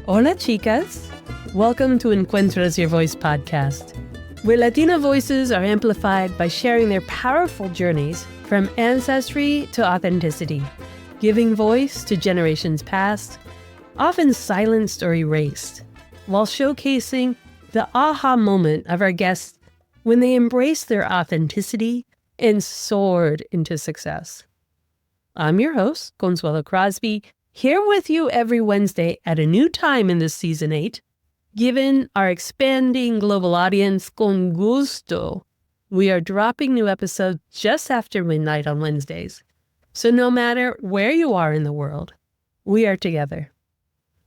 Hola, chicas. Welcome to Encuentras Your Voice podcast, where Latina voices are amplified by sharing their powerful journeys from ancestry to authenticity, giving voice to generations past, often silenced or erased, while showcasing the aha moment of our guests when they embraced their authenticity and soared into success. I'm your host, Consuelo Crosby, here with you every Wednesday at a new time in this season 8. Given our expanding global audience, con gusto, we are dropping new episodes just after midnight on Wednesdays. So no matter where you are in the world, we are together,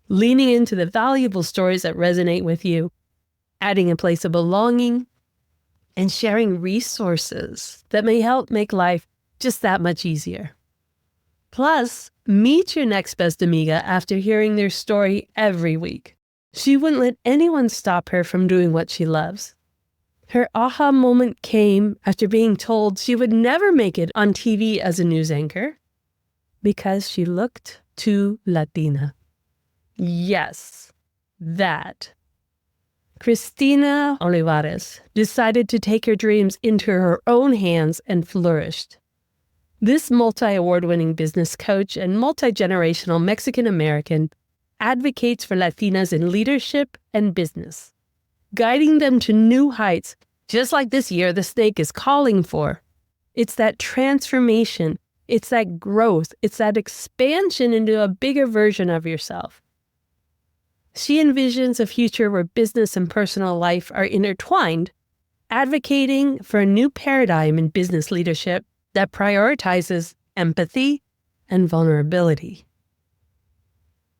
leaning into the valuable stories that resonate with you, adding a place of belonging, and sharing resources that may help make life just that much easier. Plus, meet your next best amiga after hearing their story every week. She wouldn't let anyone stop her from doing what she loves. Her aha moment came after being told she would never make it on TV as a news anchor because she looked too Latina. Yes, that. Christina Olivarez decided to take her dreams into her own hands and flourished. This multi-award-winning business coach and multi-generational Mexican-American advocates for Latinas in leadership and business, guiding them to new heights, just like this year the snake is calling for. It's that transformation, it's that growth, it's that expansion into a bigger version of yourself. She envisions a future where business and personal life are intertwined, advocating for a new paradigm in business leadership that prioritizes empathy and vulnerability.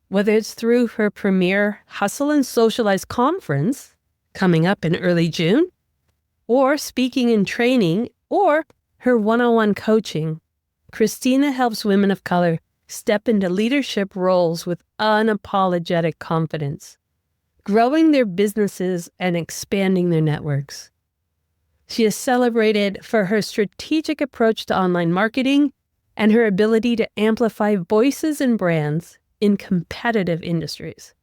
Whether it's through her premier Hustle+Socialize conference coming up in early June, or speaking and training, or her one-on-one coaching, Christina helps women of color step into leadership roles with unapologetic confidence, growing their businesses and expanding their networks. She is celebrated for her strategic approach to online marketing and her ability to amplify voices and brands in competitive industries.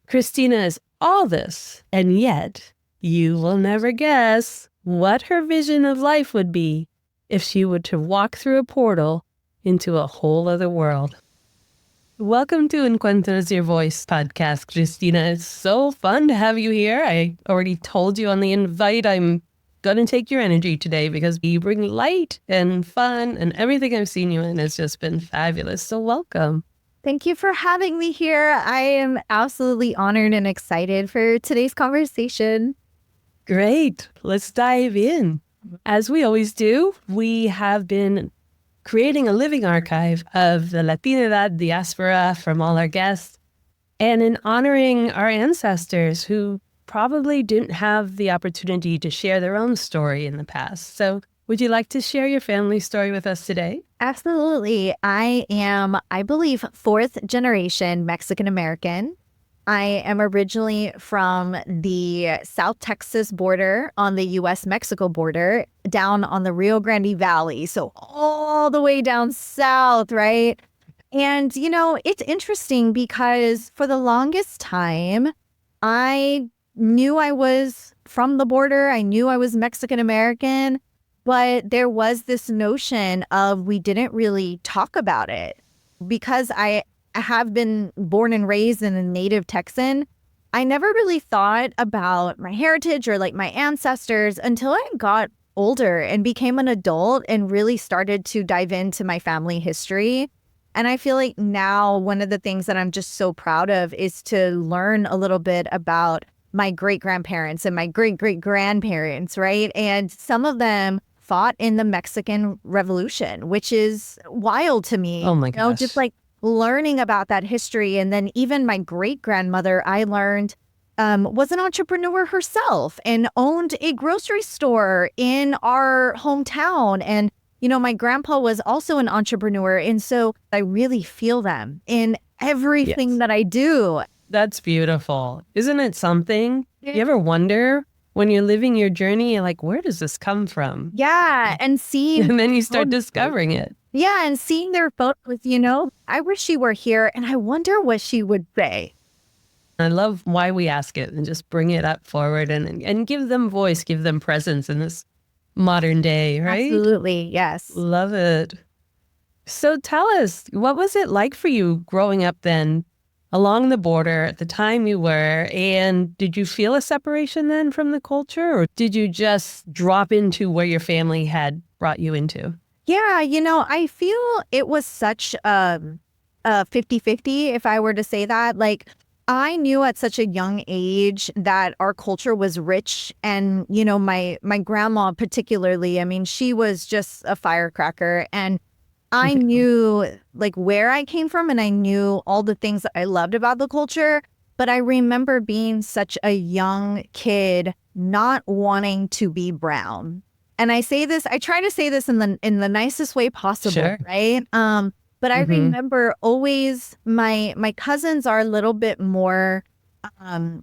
Christina is all this, and yet you will never guess what her vision of life would be if she were to walk through a portal into a whole other world. Welcome to Encuentras Your Voice podcast, Christina. It's so fun to have you here. I already told you on the invite I'm going to take your energy today because you bring light and fun, and everything I've seen you in has just been fabulous. So welcome. Thank you for having me here. I am absolutely honored and excited for today's conversation. Great. Let's dive in. As we always do, we have been creating a living archive of the Latinidad diaspora from all our guests, and in honoring our ancestors who probably didn't have the opportunity to share their own story in the past. So would you like to share your family story with us today? Absolutely. I am, I believe, 4th generation Mexican-American. I am originally from the South Texas border on the U.S.-Mexico border, down on the Rio Grande Valley. So all the way down south, right? And, you know, it's interesting because for the longest time, I knew I was from the border. I knew I was Mexican-American, but there was this notion of we didn't really talk about it. Because I have been born and raised in a native Texan, I never really thought about my heritage or like my ancestors until I got older and became an adult and really started to dive into my family history. And I feel like now one of the things that I'm just so proud of is to learn a little bit about my great-grandparents and my great-great-grandparents, right? And some of them fought in the Mexican Revolution, which is wild to me. Oh my gosh. You know, just like learning about that history. And then even my great-grandmother, I learned, was an entrepreneur herself and owned a grocery store in our hometown. And, you know, my grandpa was also an entrepreneur. And so I really feel them in everything that I do. That's beautiful. Isn't it something? You ever wonder when you're living your journey, you're like, where does this come from? Yeah. And see. And then you start discovering it. Yeah, and seeing their photos, I wish she were here and I wonder what she would say. I love why we ask it and just bring it up forward and give them voice, give them presence in this modern day, right? Absolutely, yes. Love it. So tell us, what was it like for you growing up then along the border at the time you were? And did you feel a separation then from the culture, or did you just drop into where your family had brought you into? Yeah, I feel it was such a 50-50, if I were to say that. Like, I knew at such a young age that our culture was rich. And, my grandma particularly, I mean, she was just a firecracker. And I knew like where I came from and I knew all the things that I loved about the culture. But I remember being such a young kid not wanting to be brown. And I try to say this in the nicest way possible, Sure. right? But I remember always my cousins are a little bit more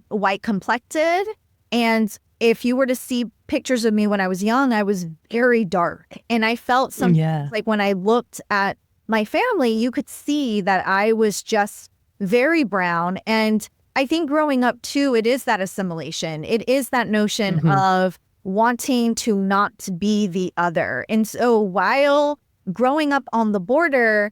white complected. And if you were to see pictures of me when I was young, I was very dark. And I felt like when I looked at my family, you could see that I was just very brown. And I think growing up too, it is that assimilation. It is that notion of wanting to not be the other. And so while growing up on the border,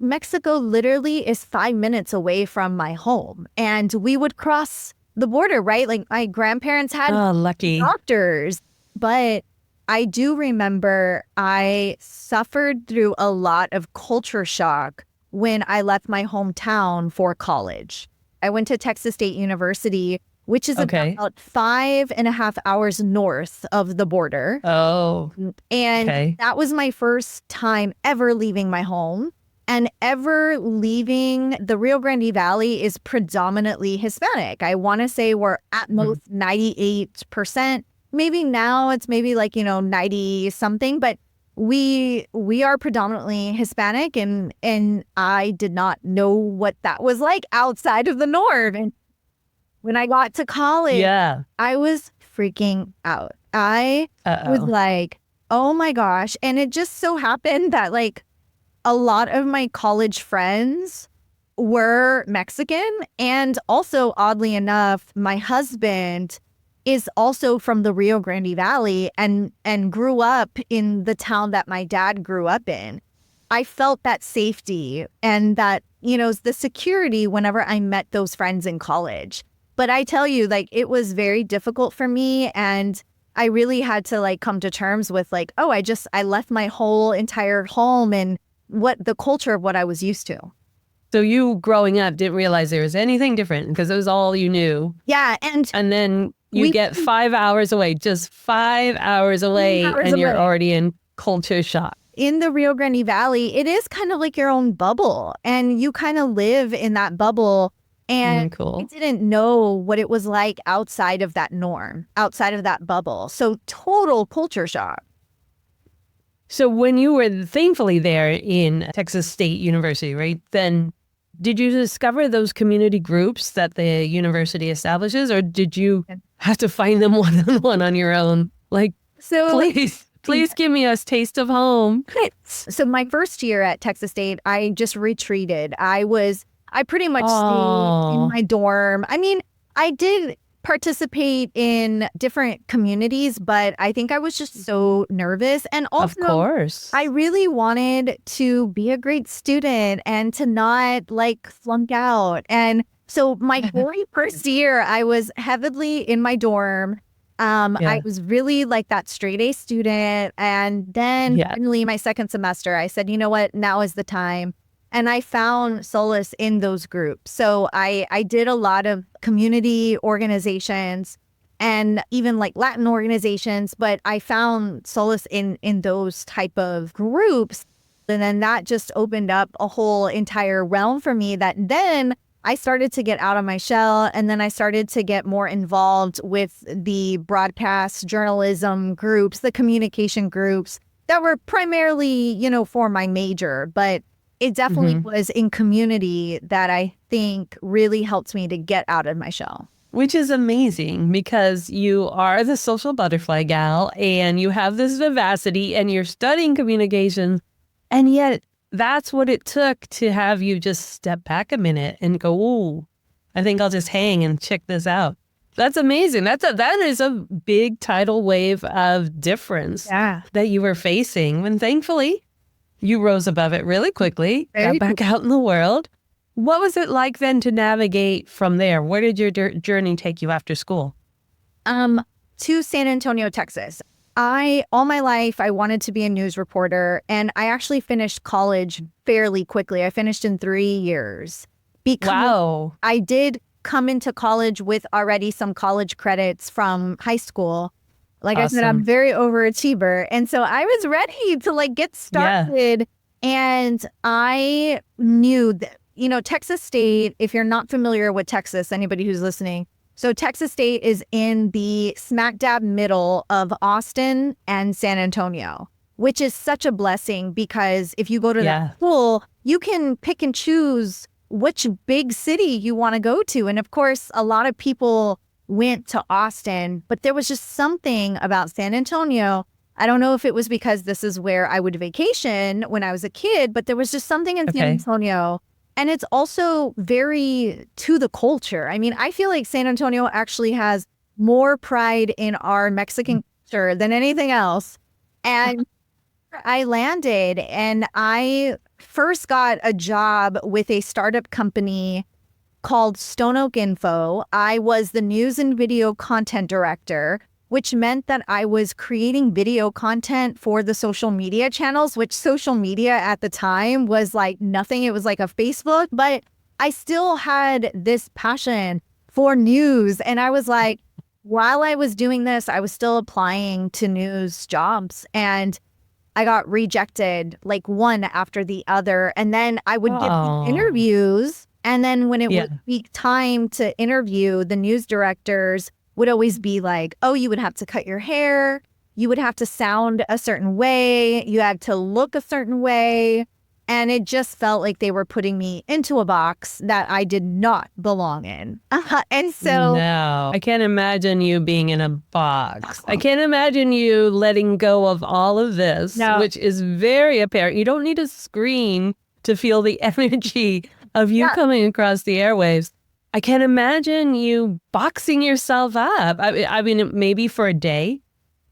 Mexico literally is 5 minutes away from my home. And we would cross the border, right? Like my grandparents had lucky doctors. But I do remember I suffered through a lot of culture shock when I left my hometown for college. I went to Texas State University, which is about 5.5 hours north of the border. Oh. And that was my first time ever leaving my home and ever leaving. The Rio Grande Valley is predominantly Hispanic. I want to say we're at most 98%. Maybe now it's maybe like, 90 something, but we are predominantly Hispanic, and I did not know what that was like outside of the norm. And when I got to college, I was freaking out. I was like, oh my gosh. And it just so happened that like a lot of my college friends were Mexican. And also, oddly enough, my husband is also from the Rio Grande Valley and grew up in the town that my dad grew up in. I felt that safety and that, the security whenever I met those friends in college. But I tell you, like, it was very difficult for me. And I really had to like come to terms with like, I left my whole entire home and what the culture of what I was used to. So you growing up didn't realize there was anything different because it was all you knew. Yeah. And then you get 5 hours away, just 5 hours away, and you're already in culture shock. In the Rio Grande Valley, it is kind of like your own bubble, and you kind of live in that bubble. And I didn't know what it was like outside of that norm, outside of that bubble. So total culture shock. So when you were thankfully there in Texas State University, right, then did you discover those community groups that the university establishes, or did you have to find them one-on-one on your own? Like, so please give me a taste of home. So my first year at Texas State, I just retreated. I pretty much stayed in my dorm. I mean, I did participate in different communities, but I think I was just so nervous. And also, of course, I really wanted to be a great student and to not like flunk out. And so my very first year, I was heavily in my dorm. I was really like that straight A student. And then finally my second semester, I said, you know what, now is the time. And I found solace in those groups. So I did a lot of community organizations and even like Latin organizations, but I found solace in those type of groups. And then that just opened up a whole entire realm for me that then I started to get out of my shell. And then I started to get more involved with the broadcast journalism groups, the communication groups that were primarily, for my major. But it definitely was in community that I think really helped me to get out of my shell. Which is amazing because you are the social butterfly gal and you have this vivacity and you're studying communication. And yet that's what it took to have you just step back a minute and go, ooh, I think I'll just hang and check this out. That's amazing. That is a big tidal wave of difference that you were facing when thankfully you rose above it really quickly, got back out in the world. What was it like then to navigate from there? Where did your journey take you after school? To San Antonio, Texas. All my life, I wanted to be a news reporter, and I actually finished college fairly quickly. I finished in 3 years. Wow. I did come into college with already some college credits from high school. Like I said, I'm very overachiever. And so I was ready to get started. And I knew that, Texas State, if you're not familiar with Texas, anybody who's listening, so Texas State is in the smack dab middle of Austin and San Antonio, which is such a blessing because if you go to that school, you can pick and choose which big city you want to go to. And of course, a lot of people went to Austin, but there was just something about San Antonio. I don't know if it was because this is where I would vacation when I was a kid, but there was just something in San Antonio. And it's also very to the culture. I mean, I feel like San Antonio actually has more pride in our Mexican culture than anything else. And I landed and I first got a job with a startup company called Stone Oak Info. I was the news and video content director, which meant that I was creating video content for the social media channels, which social media at the time was like nothing. It was like a Facebook, but I still had this passion for news. And I was like, while I was doing this, I was still applying to news jobs and I got rejected like one after the other. And then I would get these interviews. And then when it would be time to interview, the news directors would always be like, oh, you would have to cut your hair. You would have to sound a certain way. You had to look a certain way. And it just felt like they were putting me into a box that I did not belong in. And so... No, I can't imagine you being in a box. I can't imagine you letting go of all of this, which is very apparent. You don't need a screen to feel the energy of you coming across the airwaves. I can't imagine you boxing yourself up. I mean, maybe for a day.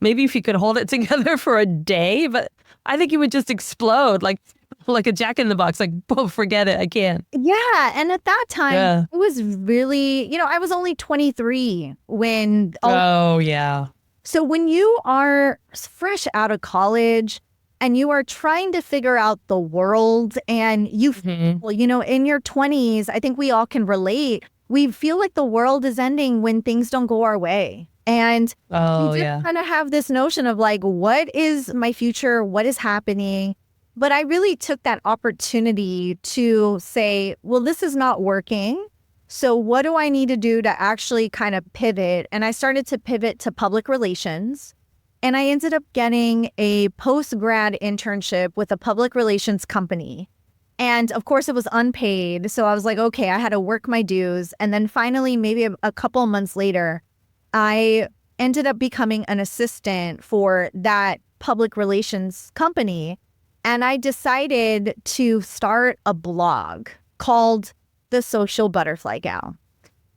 Maybe if you could hold it together for a day, but I think you would just explode like a jack in the box, like, oh, forget it, I can't. Yeah. And at that time, it was really, I was only 23 when... So when you are fresh out of college and you are trying to figure out the world and you feel, in your 20s, I think we all can relate. We feel like the world is ending when things don't go our way. And you just kind of have this notion of like, what is my future? What is happening? But I really took that opportunity to say, well, this is not working. So what do I need to do to actually kind of pivot? And I started to pivot to public relations. And I ended up getting a post-grad internship with a public relations company. And of course, it was unpaid. So I was like, okay, I had to work my dues. And then finally, maybe a couple of months later, I ended up becoming an assistant for that public relations company. And I decided to start a blog called The Social Butterfly Gal.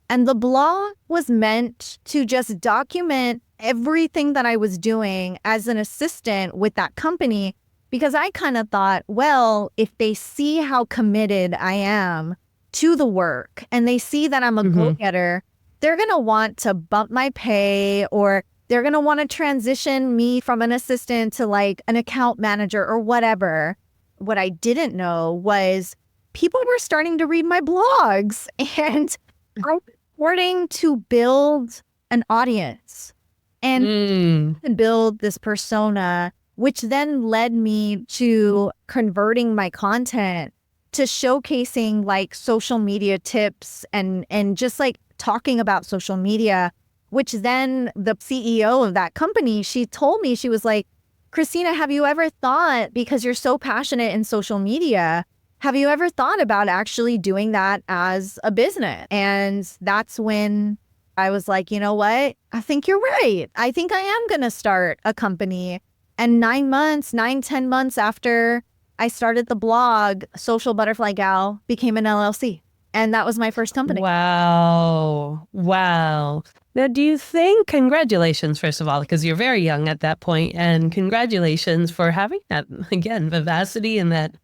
And the blog was meant to just document everything that I was doing as an assistant with that company, because I kind of thought, well, if they see how committed I am to the work and they see that I'm a go-getter, they're going to want to bump my pay, or they're going to want to transition me from an assistant to like an account manager or whatever. What I didn't know was people were starting to read my blogs and I was starting to build an audience and build this persona, which then led me to converting my content to showcasing like social media tips and just like talking about social media, which then the CEO of that company, she told me, she was like, Christina, have you ever thought, because you're so passionate in social media, have you ever thought about actually doing that as a business? And that's when I was like, you know what? I think you're right. I think I am going to start a company. And 10 months after I started the blog, Social Butterfly Gal became an LLC. And that was my first company. Wow. Wow. Now, do you think, congratulations, first of all, because you're very young at that point, and congratulations for having that, again, vivacity and that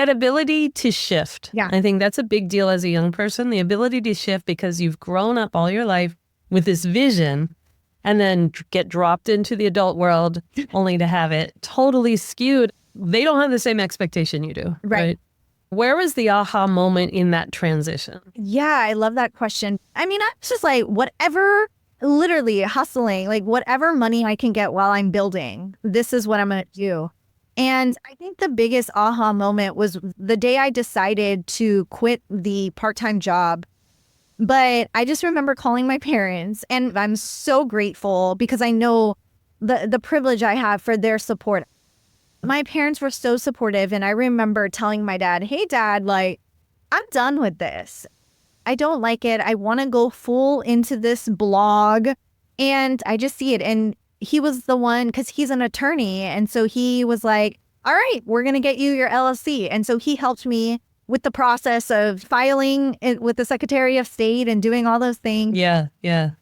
ability to shift. Yeah. I think that's a big deal as a young person, the ability to shift because you've grown up all your life with this vision and then get dropped into the adult world only to have it totally skewed. They don't have the same expectation you do. Right? Where was the aha moment in that transition? Yeah, I love that question. I mean, I was just like, whatever, literally hustling, like whatever money I can get while I'm building, this is what I'm going to do. And I think the biggest aha moment was the day I decided to quit the part-time job. But I just remember calling my parents, and I'm so grateful because I know the privilege I have for their support. My parents were so supportive, and I remember telling my dad, hey, Dad, like, I'm done with this. I don't like it. I want to go full into this blog, and I just see it. And he was the one, because he's an attorney, and so he was like, all right, we're going to get you your LLC. And so he helped me with the process of filing it with the Secretary of State and doing all those things. Yeah.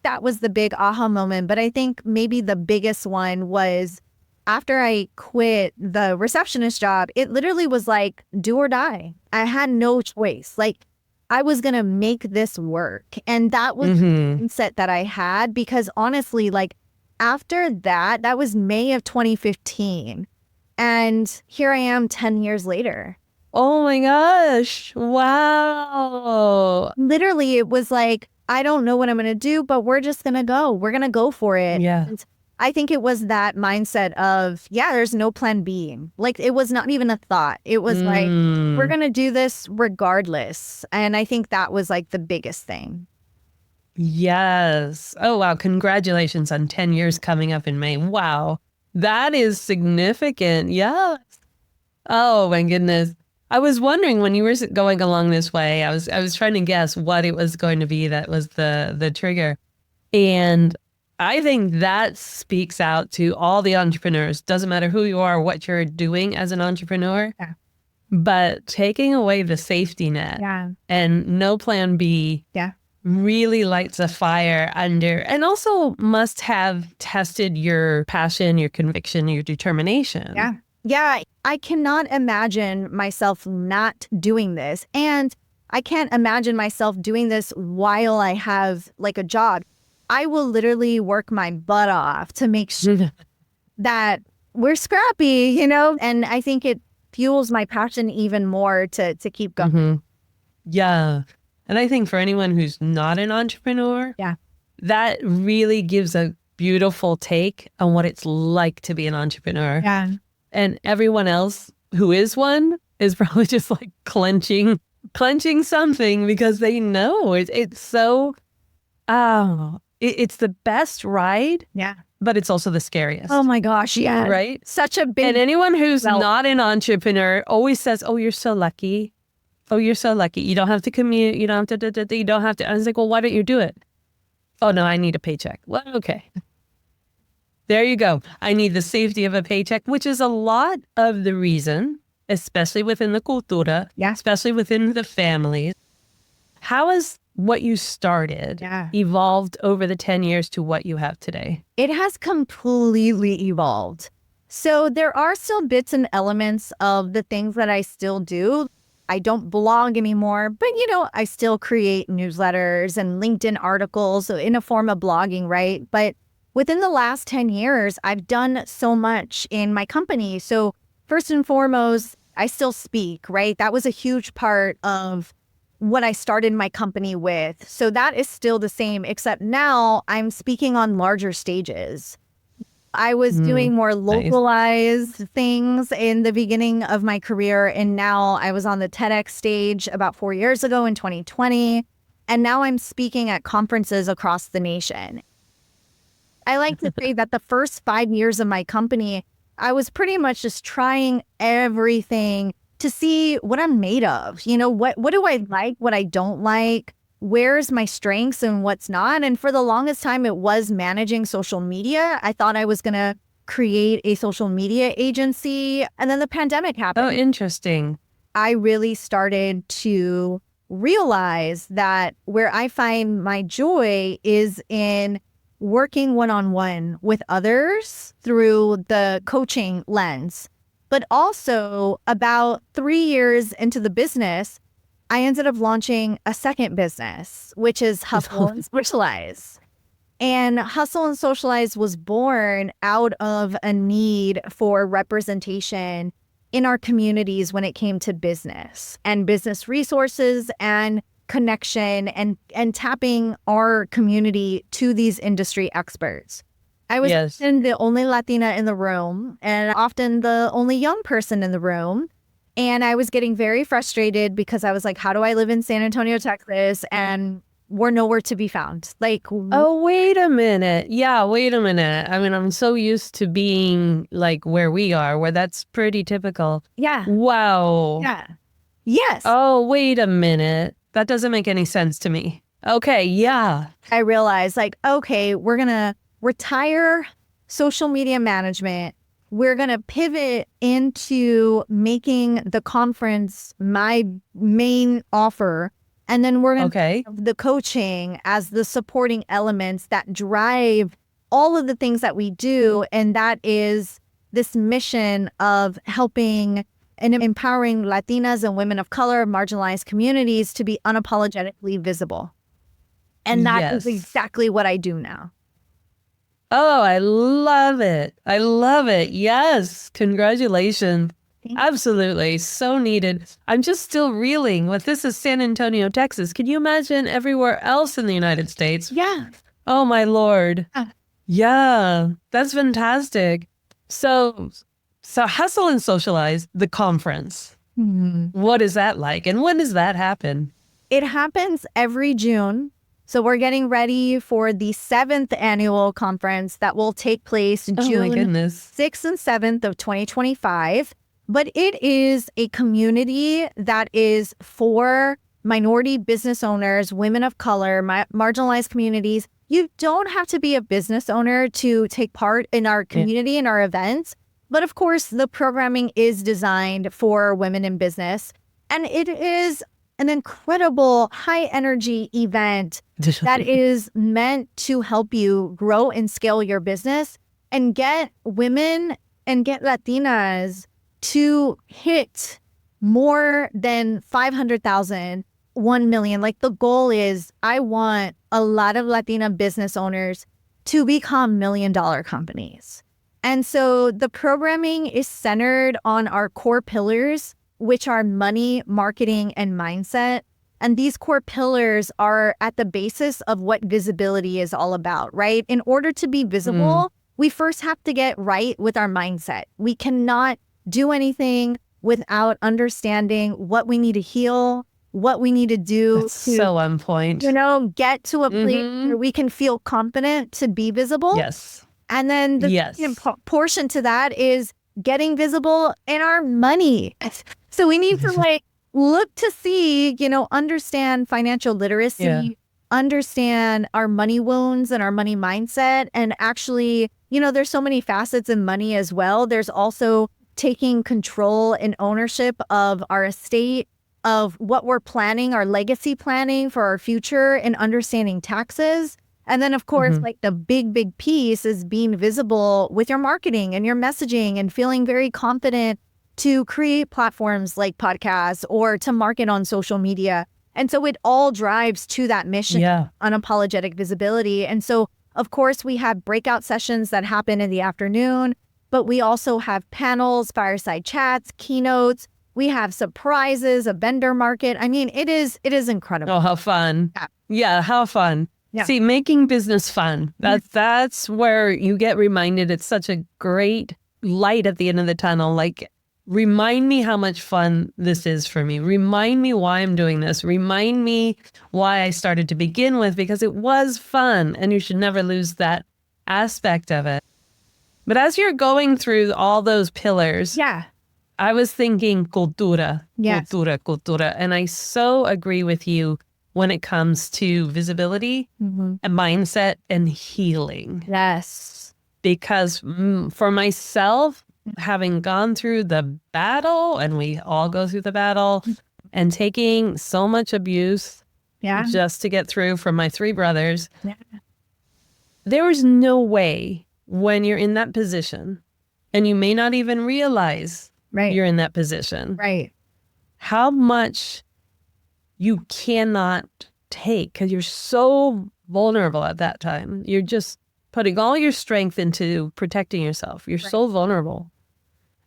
That was the big aha moment. But I think maybe the biggest one was after I quit the receptionist job, it literally was like do or die. I had no choice. Like I was going to make this work. And that was the mindset that I had, because honestly, like after that, that was May of 2015. And here I am 10 years later. Oh my gosh. Wow. Literally, it was like, I don't know what I'm going to do, but we're just going to go. We're going to go for it. Yeah. And I think it was that mindset of, yeah, there's no plan B. Like it was not even a thought. It was like, we're going to do this regardless. And I think that was like the biggest thing. Yes. Oh, wow. Congratulations on 10 years coming up in May. Wow. That is significant. Yes. Oh my goodness. I was wondering when you were going along this way, I was trying to guess what it was going to be that was the trigger. And I think that speaks out to all the entrepreneurs. Doesn't matter who you are, what you're doing as an entrepreneur, but taking away the safety net and no plan B really lights a fire under, and also must have tested your passion, your conviction, your determination. Yeah, I cannot imagine myself not doing this. And I can't imagine myself doing this while I have like a job. I will literally work my butt off to make sure that we're scrappy, you know? And I think it fuels my passion even more to keep going. Yeah. And I think for anyone who's not an entrepreneur, that really gives a beautiful take on what it's like to be an entrepreneur. And everyone else who is one is probably just like clenching something because they know it's so, it's the best ride. But it's also the scariest. Oh my gosh, yeah. Right? Such a big... And anyone who's not an entrepreneur always says, oh, you're so lucky. Oh, you're so lucky. You don't have to commute. You don't have to, you don't have to. I was like, well, why don't you do it? Oh, no, I need a paycheck. Well, okay. There you go. I need the safety of a paycheck, which is a lot of the reason, especially within the cultura, especially within the families. How has what you started evolved over the 10 years to what you have today? It has completely evolved. So there are still bits and elements of the things that I still do. I don't blog anymore, but you know, I still create newsletters and LinkedIn articles in a form of blogging, right? But within the last 10 years, I've done so much in my company. So first and foremost, I still speak, right? That was a huge part of what I started my company with. So that is still the same, except now I'm speaking on larger stages. I was doing more localized things in the beginning of my career. And now I was on the TEDx stage about 4 years ago in 2020. And now I'm speaking at conferences across the nation. I like to say that the first 5 years of my company, I was pretty much just trying everything to see what I'm made of. You know, what do I like, what I don't like? Where's my strengths and what's not? And for the longest time, it was managing social media. I thought I was going to create a social media agency. And then the pandemic happened. Oh, interesting. I really started to realize that where I find my joy is in working one-on-one with others through the coaching lens. But also about 3 years into the business, I ended up launching a second business, which is Hustle+Socialize. And Hustle+Socialize was born out of a need for representation in our communities when it came to business and business resources and connection and tapping our community to these industry experts. I was often the only Latina in the room and often the only young person in the room. And I was getting very frustrated because I was like, how do I live in San Antonio, Texas? And we're nowhere to be found. Like, oh, wait a minute. Yeah, wait a minute. I mean, I'm so used to being like where we are, where that's pretty typical. Yeah. Wow. Yeah. Yes. Oh, wait a minute. That doesn't make any sense to me. Okay, yeah. I realized like, okay, we're going to retire social media management. We're going to pivot into making the conference my main offer. And then we're going to have the coaching as the supporting elements that drive all of the things that we do. And that is this mission of helping and empowering Latinas and women of color, marginalized communities to be unapologetically visible. And that is exactly what I do now. Oh, I love it. I love it. Yes. Congratulations. Absolutely. So needed. I'm just still reeling with this is San Antonio, Texas. Can you imagine everywhere else in the United States? Yeah. Oh, my Lord. Yeah. That's fantastic. So Hustle+Socialize, the conference. What is that like? And when does that happen? It happens every June. So we're getting ready for the 7th annual conference that will take place June 6th and 7th of 2025. But it is a community that is for minority business owners, women of color, marginalized communities. You don't have to be a business owner to take part in our community and our events. But of course, the programming is designed for women in business. And it is an incredible high energy event that is meant to help you grow and scale your business and get women and get Latinas to hit more than 500,000, 1 million. Like the goal is I want a lot of Latina business owners to become $1 million companies. And so the programming is centered on our core pillars, which are money, marketing, and mindset. And these core pillars are at the basis of what visibility is all about, right? In order to be visible, we first have to get right with our mindset. We cannot do anything without understanding what we need to heal, what we need to do to so on point. Get to a place where we can feel confident to be visible. Yes. And then the portion to that is getting visible in our money. So we need to look to see, understand financial literacy, understand our money wounds and our money mindset. And actually, there's so many facets in money as well. There's also taking control and ownership of our estate, of what we're planning, our legacy planning for our future, and understanding taxes. And then, of course, the big piece is being visible with your marketing and your messaging and feeling very confident to create platforms like podcasts or to market on social media. And so it all drives to that mission, unapologetic visibility. And so, of course, we have breakout sessions that happen in the afternoon, but we also have panels, fireside chats, keynotes. We have surprises, a vendor market. I mean, it is incredible. Oh, how fun. Yeah, how fun. Yeah. See, making business fun. That's where you get reminded it's such a great light at the end of the tunnel. Like, remind me how much fun this is for me. Remind me why I'm doing this. Remind me why I started to begin with, because it was fun and you should never lose that aspect of it. But as you're going through all those pillars, I was thinking cultura, cultura. And I so agree with you when it comes to visibility and mindset and healing. Yes. because for myself, having gone through the battle, and we all go through the battle, and taking so much abuse just to get through from my 3 brothers, there is no way when you're in that position, and you may not even realize you're in that position, how much you cannot take, because you're so vulnerable at that time. You're just putting all your strength into protecting yourself. You're so vulnerable.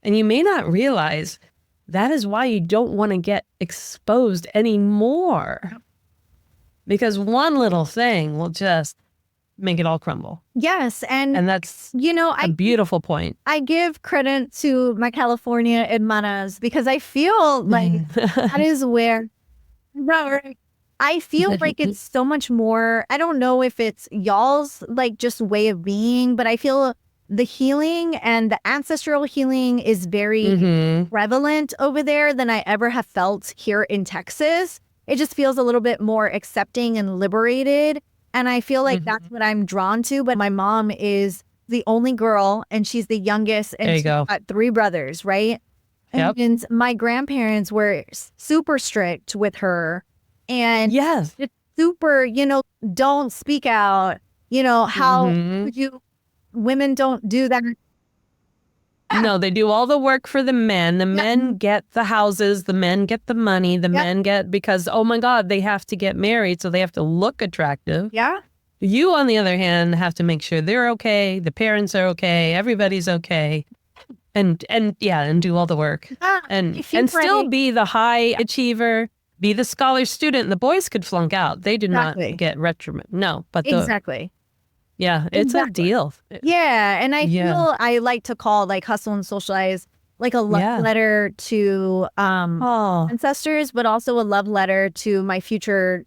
And you may not realize that is why you don't want to get exposed anymore. Because one little thing will just make it all crumble. Yes. And that's a beautiful point. I give credit to my California hermanas because I feel like that is where I feel like it's so much more. I don't know if it's y'all's like just way of being, but I feel the healing and the ancestral healing is very prevalent over there than I ever have felt here in Texas. It just feels a little bit more accepting and liberated. And I feel like that's what I'm drawn to. But my mom is the only girl and she's the youngest. And she's got 3 brothers, right? Yep. And my grandparents were super strict with her. And it's super, don't speak out. How would you... Women don't do that. No, they do all the work for the men. The men get the houses. The men get the money. The men get, because, oh my God, they have to get married, so they have to look attractive. Yeah. You, on the other hand, have to make sure they're okay. The parents are okay. Everybody's okay. And do all the work. And still be the high achiever, be the scholar student. The boys could flunk out. They do not get reprimanded. No, but it's a deal. Yeah. And I feel I like to call like Hustle and Socialize like a love letter to ancestors, but also a love letter to my future,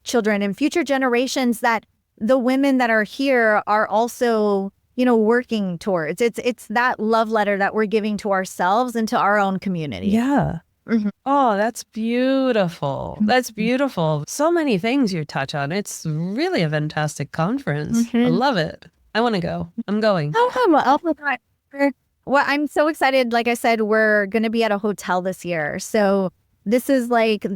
children and future generations, that the women that are here are also, working towards. It's that love letter that we're giving to ourselves and to our own community. Yeah. Oh, that's beautiful. That's beautiful. So many things you touch on. It's really a fantastic conference. I love it. I want to go. I'm going. Well, I'm so excited. Like I said, we're going to be at a hotel this year. So this is like,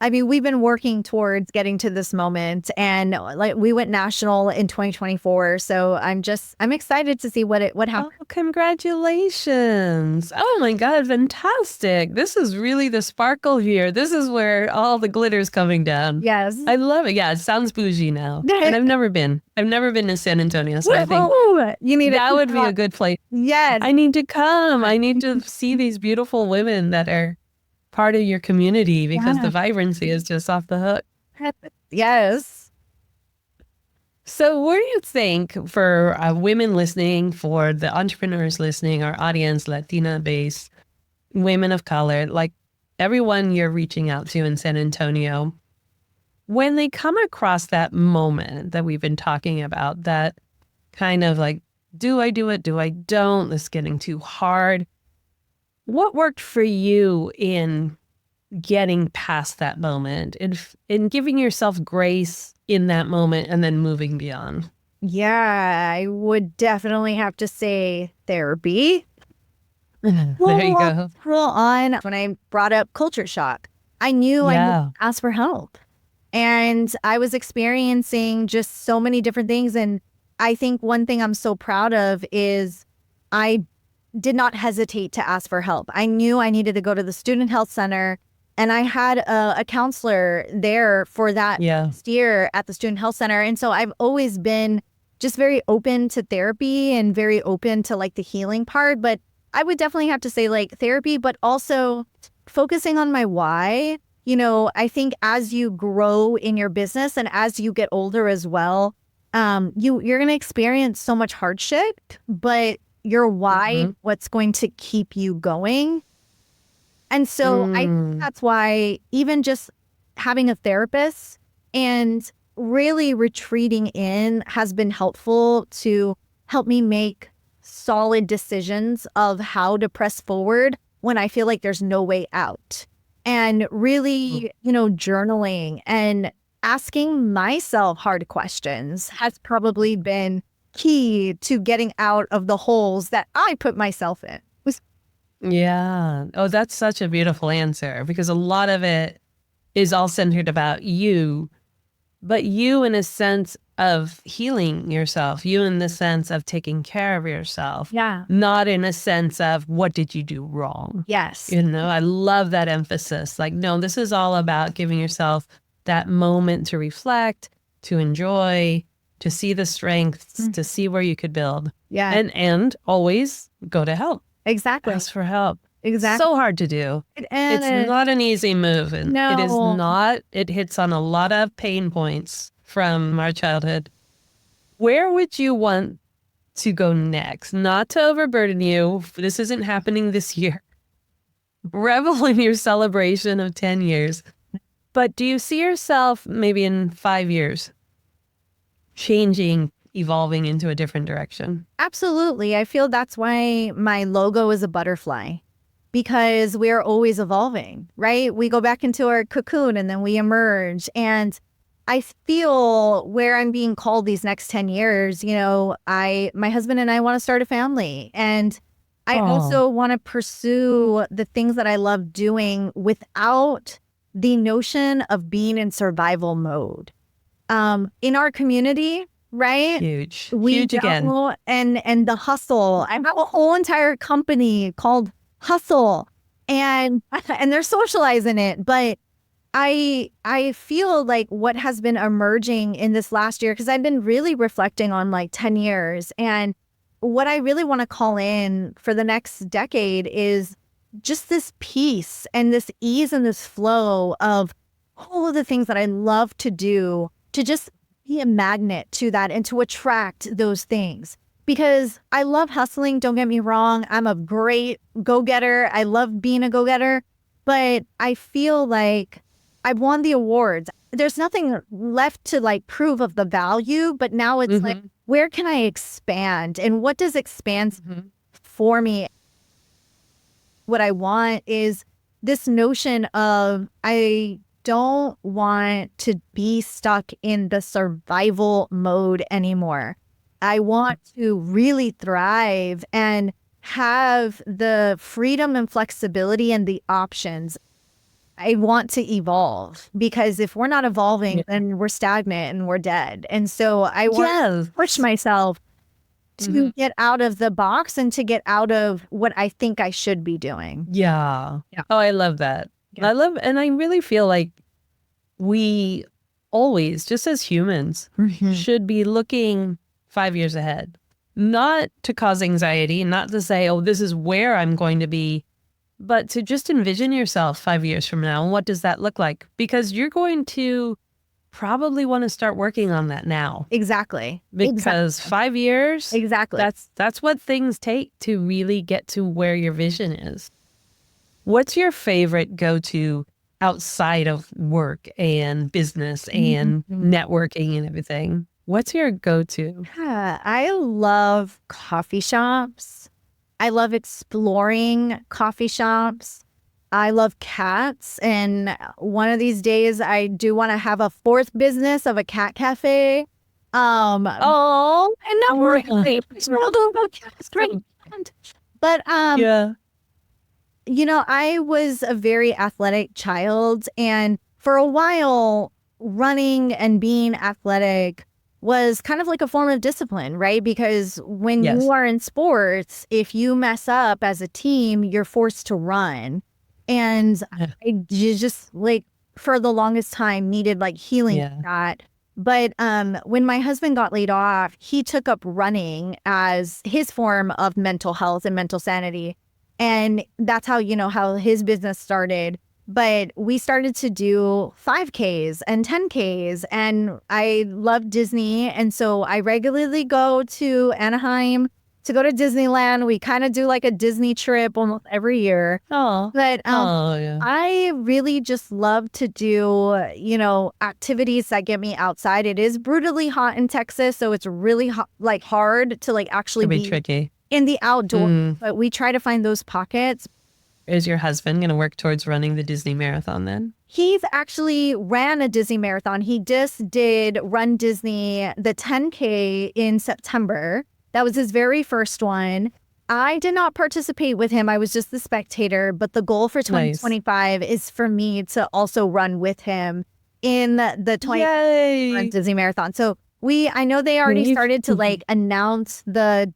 we've been working towards getting to this moment, and like we went national in 2024. So I'm excited to see what happens. Oh, congratulations. Oh my God, fantastic. This is really the sparkle here. This is where all the glitter's coming down. Yes. I love it. Yeah, it sounds bougie now. And I've never been to San Antonio. So I think that would be a good place. Yes. I need to come. I need to see these beautiful women that are part of your community, because the vibrancy is just off the hook. Yes. So what do you think for women listening, for the entrepreneurs listening, our audience, Latina-based, women of color, like everyone you're reaching out to in San Antonio, when they come across that moment that we've been talking about, that kind of like, do I do it? Do I don't? This is getting too hard. What worked for you in getting past that moment, in giving yourself grace in that moment and then moving beyond? Yeah, I would definitely have to say therapy. There you go. When I brought up culture shock, I knew I needed to ask for help. And I was experiencing just so many different things. And I think one thing I'm so proud of is I did not hesitate to ask for help. I knew I needed to go to the student health center, and I had a counselor there for that year at the student health center. And so I've always been just very open to therapy and very open to like the healing part. But I would definitely have to say like therapy, but also focusing on my why. I think as you grow in your business and as you get older as well, you're going to experience so much hardship, but your why, what's going to keep you going. And so I think that's why even just having a therapist and really retreating in has been helpful to help me make solid decisions of how to press forward when I feel like there's no way out. And really, journaling and asking myself hard questions has probably been key to getting out of the holes that I put myself in. Yeah. Oh, that's such a beautiful answer, because a lot of it is all centered about you, but you in a sense of healing yourself, you in the sense of taking care of yourself, Yeah. not in a sense of what did you do wrong. Yes. I love that emphasis. Like, no, this is all about giving yourself that moment to reflect, to enjoy, to see the strengths, to see where you could build. Yeah. And always go to help. Exactly. Ask for help. Exactly. So hard to do. It's not an easy move. And No. It is not. It hits on a lot of pain points from our childhood. Where would you want to go next? Not to overburden you. This isn't happening this year. Revel in your celebration of 10 years. But do you see yourself maybe in 5 years changing, evolving into a different direction? Absolutely. I feel that's why my logo is a butterfly, because we're always evolving, right? We go back into our cocoon and then we emerge. And I feel where I'm being called these next 10 years, my husband and I want to start a family. And I also want to pursue the things that I love doing without the notion of being in survival mode. In our community, right? Huge again. And the hustle. I have a whole entire company called Hustle, and they're socializing it. But I feel like what has been emerging in this last year, because I've been really reflecting on like 10 years, and what I really want to call in for the next decade is just this peace and this ease and this flow of all of the things that I love to do, to just be a magnet to that and to attract those things. Because I love hustling, don't get me wrong. I'm a great go-getter. I love being a go-getter. But I feel like I've won the awards. There's nothing left to like prove of the value, but now it's like, where can I expand? And what does expand for me? What I want is this notion of I don't want to be stuck in the survival mode anymore. I want to really thrive and have the freedom and flexibility and the options. I want to evolve, because if we're not evolving, then we're stagnant and we're dead. And so I want to push myself to get out of the box and to get out of what I think I should be doing. Yeah. Oh, I love that. Yeah. And I really feel like we always, just as humans, should be looking 5 years ahead, not to cause anxiety, not to say, oh, this is where I'm going to be, but to just envision yourself 5 years from now. And what does that look like? Because you're going to probably want to start working on that now. Exactly. Because 5 years, exactly. That's what things take to really get to where your vision is. What's your favorite go-to outside of work and business and networking and everything? What's your go-to? Yeah, I love coffee shops. I love exploring coffee shops. I love cats. And one of these days, I do want to have a fourth business of a cat cafe. And not worry. But, I was a very athletic child. And for a while, running and being athletic was kind of like a form of discipline, right? Because when you are in sports, if you mess up as a team, you're forced to run. And I just like for the longest time needed like healing that. But when my husband got laid off, he took up running as his form of mental health and mental sanity. And that's how, how his business started. But we started to do 5Ks and 10Ks, and I love Disney. And so I regularly go to Anaheim to go to Disneyland. We kind of do like a Disney trip almost every year. But I really just love to do, activities that get me outside. It is brutally hot in Texas, so it's really hard to actually be tricky in the outdoors. But we try to find those pockets. Is your husband going to work towards running the Disney Marathon then? He's actually ran a Disney Marathon. He just did Run Disney, the 10K in September. That was his very first one. I did not participate with him. I was just the spectator. But the goal for 2025 is for me to also run with him in the 20 Disney Marathon. So I know they already started to like announce the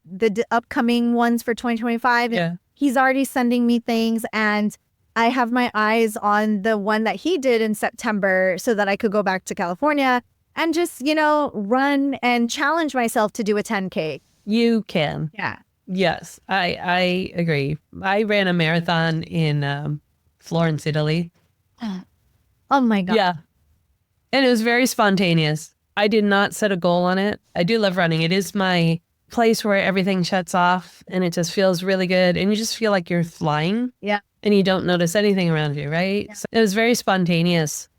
upcoming ones for 2025. Yeah. He's already sending me things, and I have my eyes on the one that he did in September so that I could go back to California and just, run and challenge myself to do a 10K. You can. Yeah. Yes, I agree. I ran a marathon in Florence, Italy. Oh my God. Yeah. And it was very spontaneous. I did not set a goal on it. I do love running. It is my place where everything shuts off and it just feels really good. And you just feel like you're flying. Yeah. And you don't notice anything around you, right? Yeah. So it was very spontaneous.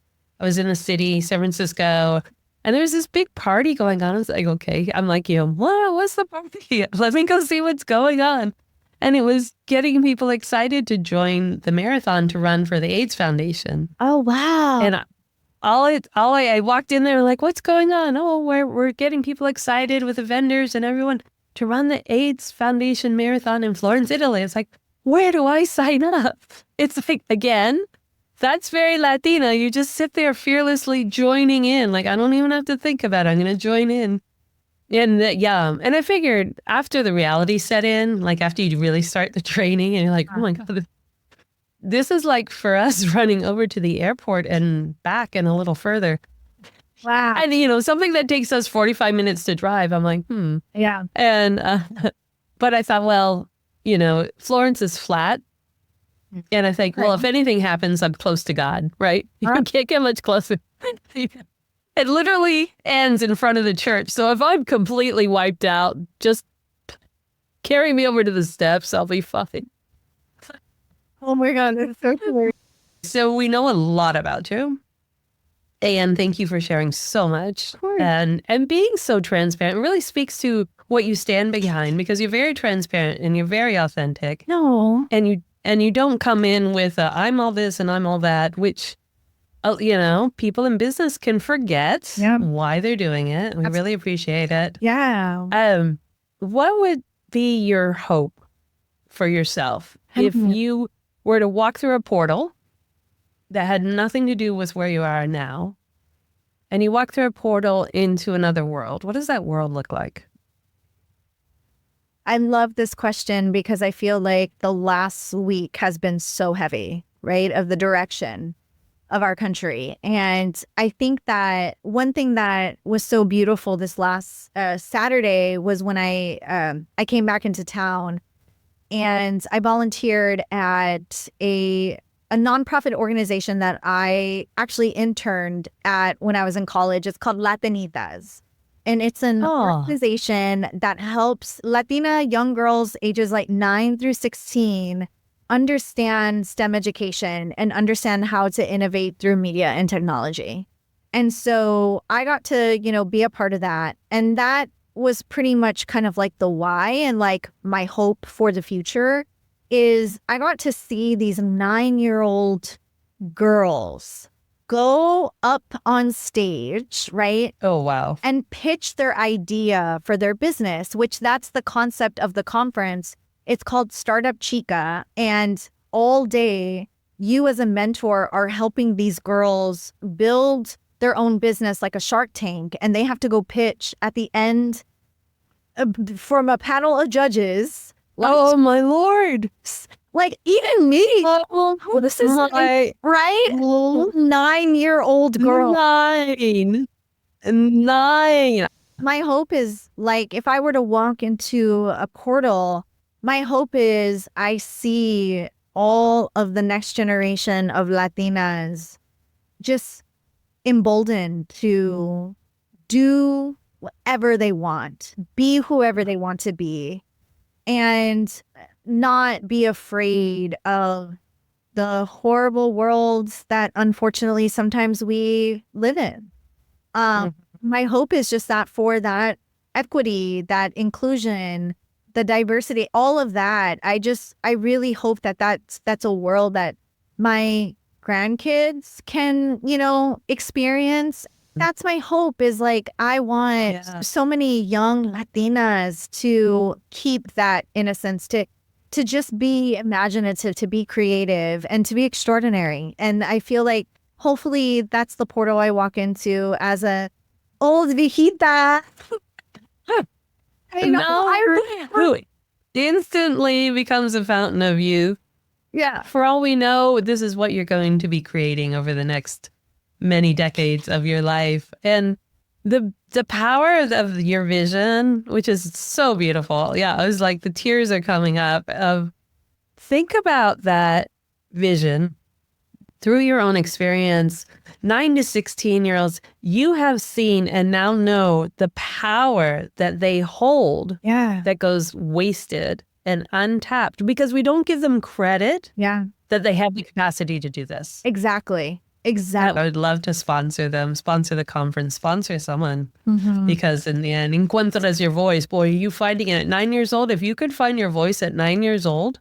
I was in the city, San Francisco, and there was this big party going on. I was like, okay. I'm like, wow, what's the party? Let me go see what's going on. And it was getting people excited to join the marathon to run for the AIDS Foundation. Oh, wow. And I walked in there like, what's going on? Oh, we're getting people excited with the vendors and everyone to run the AIDS Foundation Marathon in Florence, Italy. It's like, where do I sign up? It's like, again, that's very Latina. You just sit there fearlessly joining in. Like, I don't even have to think about it. I'm going to join in. And and I figured after the reality set in, like after you really start the training and you're like, oh my God, this is like for us running over to the airport and back and a little further. Wow. And, something that takes us 45 minutes to drive, I'm like, Yeah. And, but I thought, well, Florence is flat. And I think, well, if anything happens, I'm close to God, right? You can't get much closer. It literally ends in front of the church. So if I'm completely wiped out, just carry me over to the steps. I'll be fine. Oh my God, that's so cool. So we know a lot about you. And thank you for sharing so much. And being so transparent. It really speaks to what you stand behind, because you're very transparent and you're very authentic. No. And you don't come in with I'm all this and I'm all that, which people in business can forget why they're doing it. We really appreciate it. Yeah. What would be your hope for yourself if you were to walk through a portal that had nothing to do with where you are now, and you walk through a portal into another world? What does that world look like? I love this question because I feel like the last week has been so heavy, right, of the direction of our country. And I think that one thing that was so beautiful this last Saturday was when I came back into town and I volunteered at a nonprofit organization that I actually interned at when I was in college. It's called Latinitas. And it's an organization that helps Latina young girls ages like 9 through 16 understand STEM education and understand how to innovate through media and technology. And so I got to, be a part of that. And that was pretty much kind of like the why, and like my hope for the future is I got to see these 9-year-old girls go up on stage, right? Oh, wow. And pitch their idea for their business, which that's the concept of the conference. It's called Startup Chica. And all day, you as a mentor are helping these girls build their own business like a Shark Tank. And they have to go pitch at the end from a panel of judges. Oh, my Lord. Like even me. This is right? 9-year-old girl. 9. My hope is like if I were to walk into a portal, my hope is I see all of the next generation of Latinas just emboldened to do whatever they want, be whoever they want to be, and not be afraid of the horrible worlds that unfortunately sometimes we live in. My hope is just that for that equity, that inclusion, the diversity, all of that. I really hope that that's a world that my grandkids can, experience. That's my hope, is like, I want so many young Latinas to keep that innocence, to just be imaginative, to be creative, and to be extraordinary. And I feel like hopefully that's the portal I walk into as a old viejita. Who instantly becomes a fountain of youth. Yeah. For all we know, this is what you're going to be creating over the next many decades of your life. And the power of your vision, which is so beautiful. Yeah, I was like, the tears are coming up. Think about that vision through your own experience. 9 to 16-year-olds, you have seen and now know the power that they hold that goes wasted and untapped because we don't give them credit that they have the capacity to do this. Exactly. I would love to sponsor them, sponsor the conference, sponsor someone. Because in the end, encuentras your voice. Boy, are you finding it at 9 years old? If you could find your voice at 9 years old,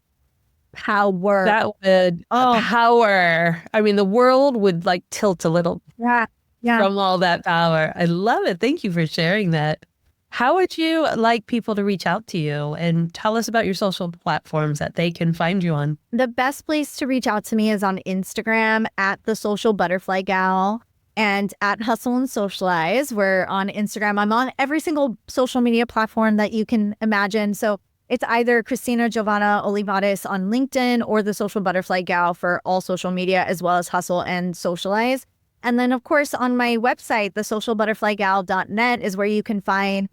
power. That would power. I mean, the world would like tilt a little from all that power. I love it. Thank you for sharing that. How would you like people to reach out to you, and tell us about your social platforms that they can find you on? The best place to reach out to me is on Instagram at The Social Butterfly Gal and at Hustle+Socialize. We're on Instagram. I'm on every single social media platform that you can imagine. So it's either Christina Giovanna Olivarez on LinkedIn or The Social Butterfly Gal for all social media, as well as Hustle+Socialize. And then, of course, on my website, thesocialbutterflygal.net is where you can find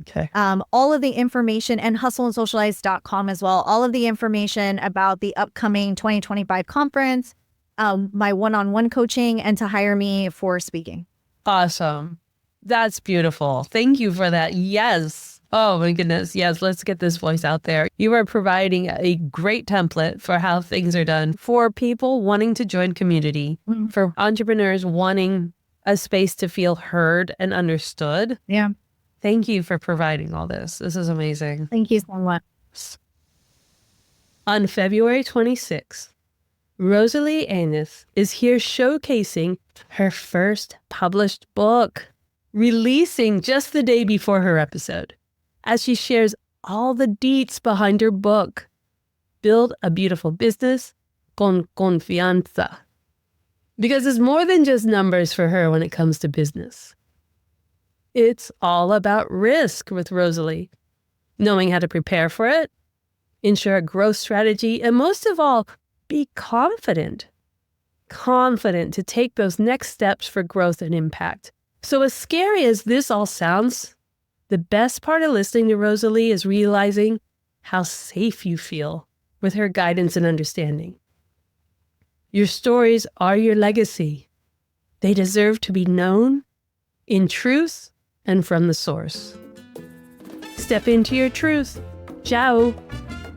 all of the information, and hustleandsocialize.com as well. All of the information about the upcoming 2025 conference, my one-on-one coaching, and to hire me for speaking. Awesome. That's beautiful. Thank you for that. Yes. Oh my goodness. Yes. Let's get this voice out there. You are providing a great template for how things are done for people wanting to join community, for entrepreneurs wanting a space to feel heard and understood. Yeah. Thank you for providing all this. This is amazing. Thank you so much. On February 26th, Rosalie Anus is here showcasing her first published book, releasing just the day before her episode, as she shares all the deets behind her book, Build a Beautiful Business con Confianza. Because it's more than just numbers for her when it comes to business. It's all about risk with Rosalie, knowing how to prepare for it, ensure a growth strategy, and most of all, be confident to take those next steps for growth and impact. So as scary as this all sounds, the best part of listening to Rosalie is realizing how safe you feel with her guidance and understanding. Your stories are your legacy. They deserve to be known in truth and from the source. Step into your truth. Ciao.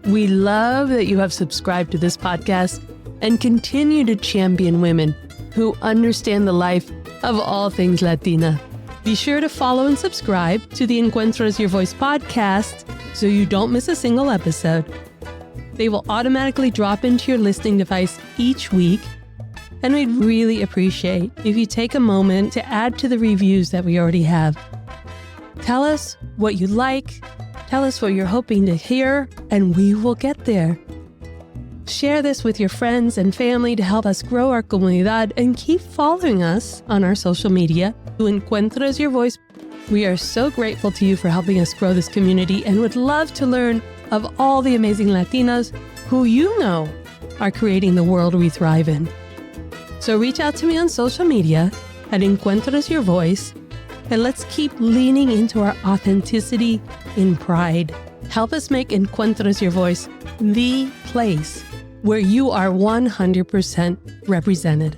We love that you have subscribed to this podcast and continue to champion women who understand the life of all things Latina. Be sure to follow and subscribe to the Encuentras Your Voice podcast so you don't miss a single episode. They will automatically drop into your listening device each week, and we'd really appreciate if you take a moment to add to the reviews that we already have. Tell us what you like, tell us what you're hoping to hear, and we will get there. Share this with your friends and family to help us grow our comunidad, and keep following us on our social media. To Encuentras Your Voice, we are so grateful to you for helping us grow this community and would love to learn of all the amazing Latinas who you know are creating the world we thrive in. So reach out to me on social media at Encuentras Your Voice, and let's keep leaning into our authenticity in pride. Help us make Encuentras Your Voice the place where you are 100% represented.